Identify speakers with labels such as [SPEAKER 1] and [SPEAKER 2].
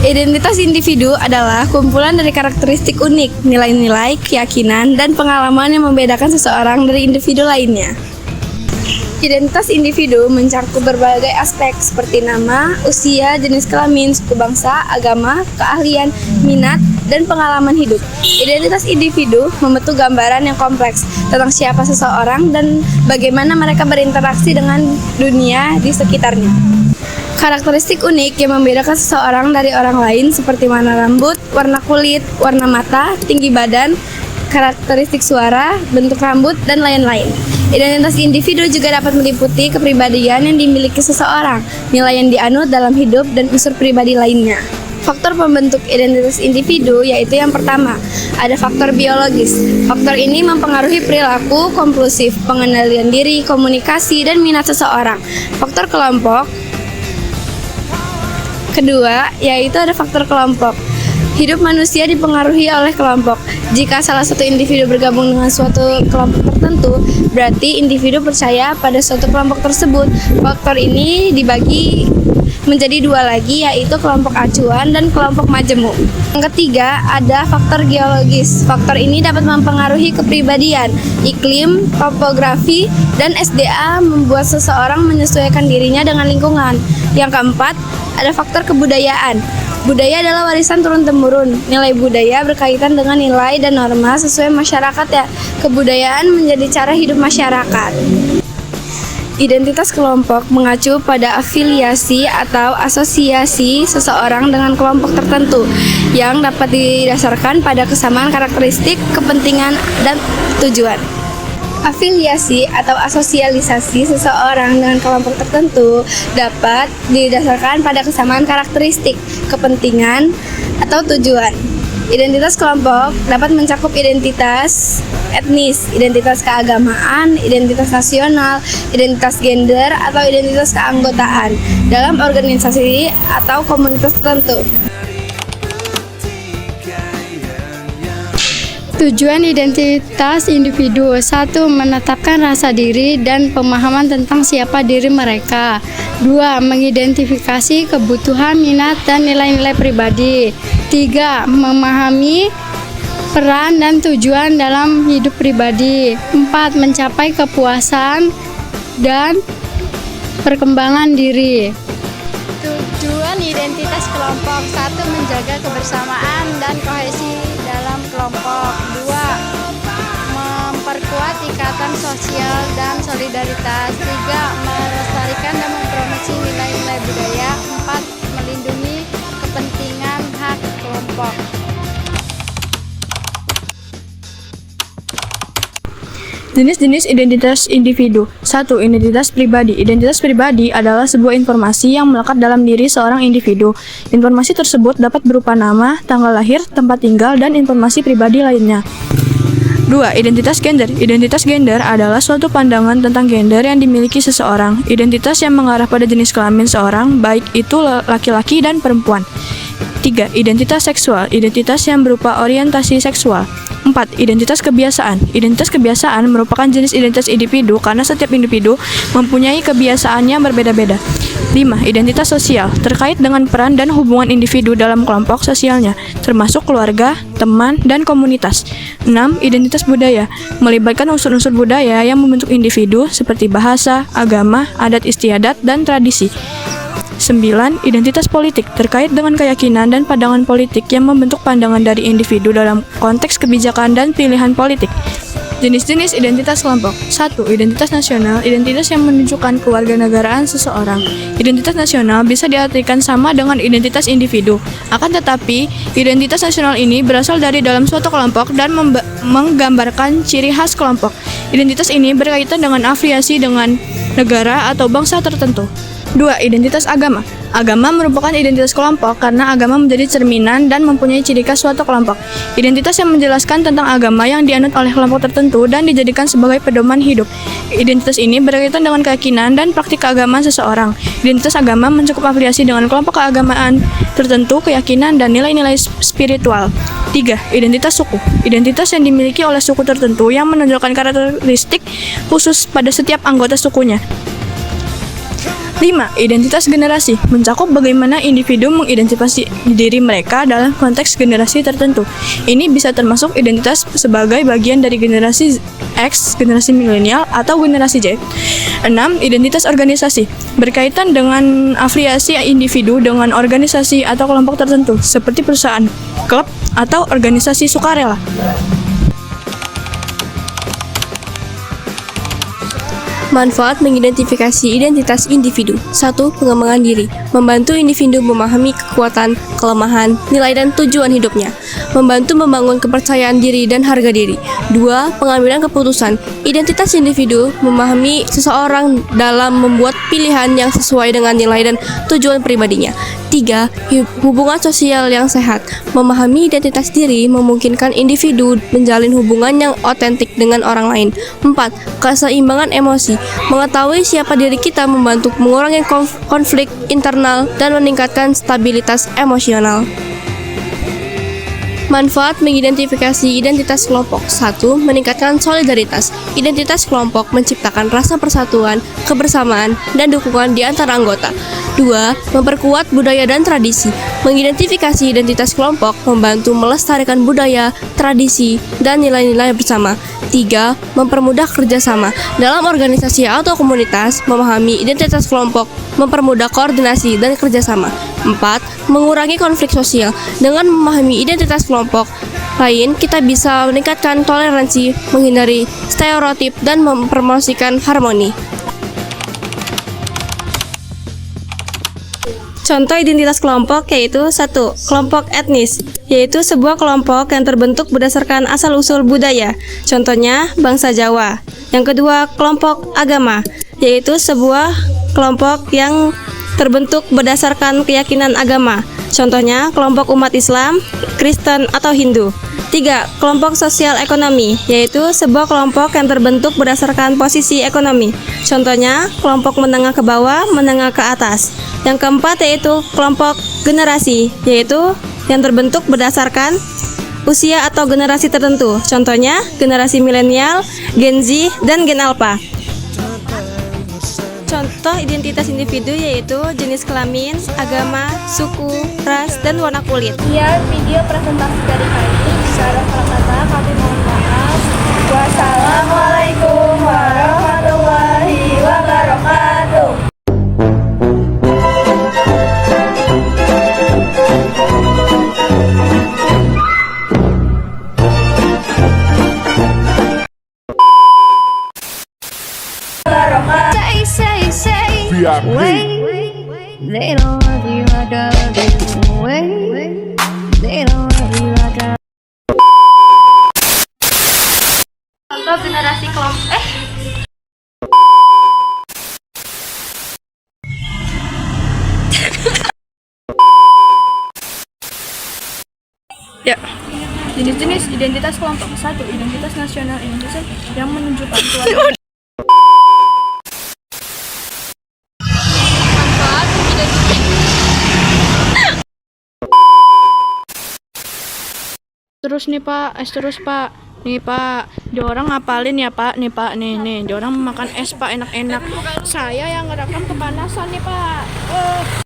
[SPEAKER 1] Identitas individu adalah kumpulan dari karakteristik unik, nilai-nilai, keyakinan, dan pengalaman yang membedakan seseorang dari individu lainnya. Identitas individu mencakup berbagai aspek seperti nama, usia, jenis kelamin, suku bangsa, agama, keahlian, minat, dan pengalaman hidup. Identitas individu membentuk gambaran yang kompleks tentang siapa seseorang dan bagaimana mereka berinteraksi dengan dunia di sekitarnya. Karakteristik unik yang membedakan seseorang dari orang lain seperti warna rambut, warna kulit, warna mata, tinggi badan, karakteristik suara, bentuk rambut, dan lain-lain. Identitas individu juga dapat meliputi kepribadian yang dimiliki seseorang, nilai yang dianut dalam hidup, dan unsur pribadi lainnya. Faktor pembentuk identitas individu yaitu yang pertama, ada faktor biologis. Faktor ini mempengaruhi perilaku kompulsif, pengendalian diri, komunikasi, dan minat seseorang. Faktor kelompok kedua, yaitu ada faktor kelompok. Hidup manusia dipengaruhi oleh kelompok. Jika salah satu individu bergabung dengan suatu kelompok tertentu, berarti individu percaya pada suatu kelompok tersebut. Faktor ini dibagi menjadi dua lagi, yaitu kelompok acuan dan kelompok majemuk. Yang ketiga, ada faktor geologis. Faktor ini dapat mempengaruhi kepribadian, iklim, topografi, dan SDA membuat seseorang menyesuaikan dirinya dengan lingkungan. Yang keempat, ada faktor kebudayaan. Budaya adalah warisan turun-temurun. Nilai budaya berkaitan dengan nilai dan norma sesuai masyarakat ya. Kebudayaan menjadi cara hidup masyarakat. Identitas kelompok mengacu pada afiliasi atau asosiasi seseorang dengan kelompok tertentu yang dapat didasarkan pada kesamaan karakteristik, kepentingan, dan tujuan. Afiliasi atau asosialisasi seseorang dengan kelompok tertentu dapat didasarkan pada kesamaan karakteristik, kepentingan, atau tujuan. Identitas kelompok dapat mencakup identitas etnis, identitas keagamaan, identitas nasional, identitas gender, atau identitas keanggotaan dalam organisasi atau komunitas tertentu.
[SPEAKER 2] Tujuan identitas individu: 1. Menetapkan rasa diri dan pemahaman tentang siapa diri mereka. 2. Mengidentifikasi kebutuhan, minat, dan nilai-nilai pribadi. 3. Memahami peran dan tujuan dalam hidup pribadi. 4. Mencapai kepuasan dan perkembangan diri.
[SPEAKER 3] Tujuan identitas kelompok: 1. Menjaga kebersamaan dan kohesi dalam kelompok. 2. Memperkuat ikatan sosial dan solidaritas. 3. Melestarikan dan mempromosi nilai-nilai budaya. 4. Melindungi kepentingan hak kelompok.
[SPEAKER 4] Jenis-jenis identitas individu. 1. Identitas pribadi. Identitas pribadi adalah sebuah informasi yang melekat dalam diri seorang individu. Informasi tersebut dapat berupa nama, tanggal lahir, tempat tinggal, dan informasi pribadi lainnya. 2. Identitas gender. Identitas gender adalah suatu pandangan tentang gender yang dimiliki seseorang. Identitas yang mengarah pada jenis kelamin seorang, baik itu laki-laki dan perempuan. 3. Identitas seksual. Identitas yang berupa orientasi seksual. 4. Identitas kebiasaan. Identitas kebiasaan merupakan jenis identitas individu karena setiap individu mempunyai kebiasaan yang berbeda-beda. 5. Identitas sosial, terkait dengan peran dan hubungan individu dalam kelompok sosialnya, termasuk keluarga, teman, dan komunitas. 6. Identitas budaya, melibatkan unsur-unsur budaya yang membentuk individu seperti bahasa, agama, adat istiadat, dan tradisi. 9. Identitas politik, terkait dengan keyakinan dan pandangan politik yang membentuk pandangan dari individu dalam konteks kebijakan dan pilihan politik. Jenis-jenis identitas kelompok. 1. Identitas nasional, identitas yang menunjukkan kewarganegaraan seseorang. Identitas nasional bisa diartikan sama dengan identitas individu. Akan tetapi, identitas nasional ini berasal dari dalam suatu kelompok dan menggambarkan ciri khas kelompok. Identitas ini berkaitan dengan afiliasi dengan negara atau bangsa tertentu. 2. Identitas agama. Agama merupakan identitas kelompok karena agama menjadi cerminan dan mempunyai ciri khas suatu kelompok. Identitas yang menjelaskan tentang agama yang dianut oleh kelompok tertentu dan dijadikan sebagai pedoman hidup. Identitas ini berkaitan dengan keyakinan dan praktik keagamaan seseorang. Identitas agama mencakup afiliasi dengan kelompok keagamaan tertentu, keyakinan, dan nilai-nilai spiritual. 3. Identitas suku. Identitas yang dimiliki oleh suku tertentu yang menonjolkan karakteristik khusus pada setiap anggota sukunya. 5. Identitas generasi mencakup bagaimana individu mengidentifikasi diri mereka dalam konteks generasi tertentu. Ini bisa termasuk identitas sebagai bagian dari generasi X, generasi milenial, atau generasi Z. 6. Identitas organisasi berkaitan dengan afiliasi individu dengan organisasi atau kelompok tertentu, seperti perusahaan, klub, atau organisasi sukarela.
[SPEAKER 1] Manfaat mengidentifikasi identitas individu. 1. Pengembangan diri. Membantu individu memahami kekuatan, kelemahan, nilai dan tujuan hidupnya. Membantu membangun kepercayaan diri dan harga diri. 2. Pengambilan keputusan. Identitas individu memahami seseorang dalam membuat pilihan yang sesuai dengan nilai dan tujuan pribadinya. 3. Hubungan sosial yang sehat. Memahami identitas diri memungkinkan individu menjalin hubungan yang otentik dengan orang lain. 4. Keseimbangan emosi. Mengetahui siapa diri kita membantu mengurangi konflik internal dan meningkatkan stabilitas emosional. Manfaat mengidentifikasi identitas kelompok. 1. Meningkatkan solidaritas. Identitas kelompok menciptakan rasa persatuan, kebersamaan, dan dukungan di antara anggota. 2. Memperkuat budaya dan tradisi. Mengidentifikasi identitas kelompok membantu melestarikan budaya, tradisi, dan nilai-nilai bersama. 3. Mempermudah kerjasama. Dalam organisasi atau komunitas, memahami identitas kelompok mempermudah koordinasi dan kerjasama. 4. Mengurangi konflik sosial. Dengan memahami identitas kelompok lain, kita bisa meningkatkan toleransi, menghindari stereotip, dan mempromosikan harmoni.
[SPEAKER 5] Contoh identitas kelompok yaitu 1. Kelompok etnis, yaitu sebuah kelompok yang terbentuk berdasarkan asal-usul budaya. Contohnya bangsa Jawa. Yang kedua, kelompok agama, yaitu sebuah kelompok yang terbentuk berdasarkan keyakinan agama. Contohnya kelompok umat Islam, Kristen, atau Hindu. 3. Kelompok sosial ekonomi, yaitu sebuah kelompok yang terbentuk berdasarkan posisi ekonomi. Contohnya kelompok menengah ke bawah, menengah ke atas. Yang keempat yaitu kelompok generasi, yaitu yang terbentuk berdasarkan usia atau generasi tertentu. Contohnya generasi milenial, Gen Z, dan Gen Alpha. Contoh identitas individu yaitu jenis kelamin, agama, suku, ras, dan warna kulit.
[SPEAKER 1] Sekian video presentasi dari kami. Salah kata kami mohon maaf. Wassalamualaikum warahmatullahi wabarakatuh. Say, wait. They don't want you like that. Wait. They don't want you like that. Contoh generasi kelompok
[SPEAKER 4] Ya. Jenis-jenis identitas kelompok. 1. Identitas nasional Indonesia yang menunjukkan keluarga. Terus nih Pak, terus Pak. Nih Pak, diorang ngapalin ya Pak. Nih Pak, nih. Diorang makan es Pak, enak-enak. Saya yang ngerekam kepanasan nih Pak.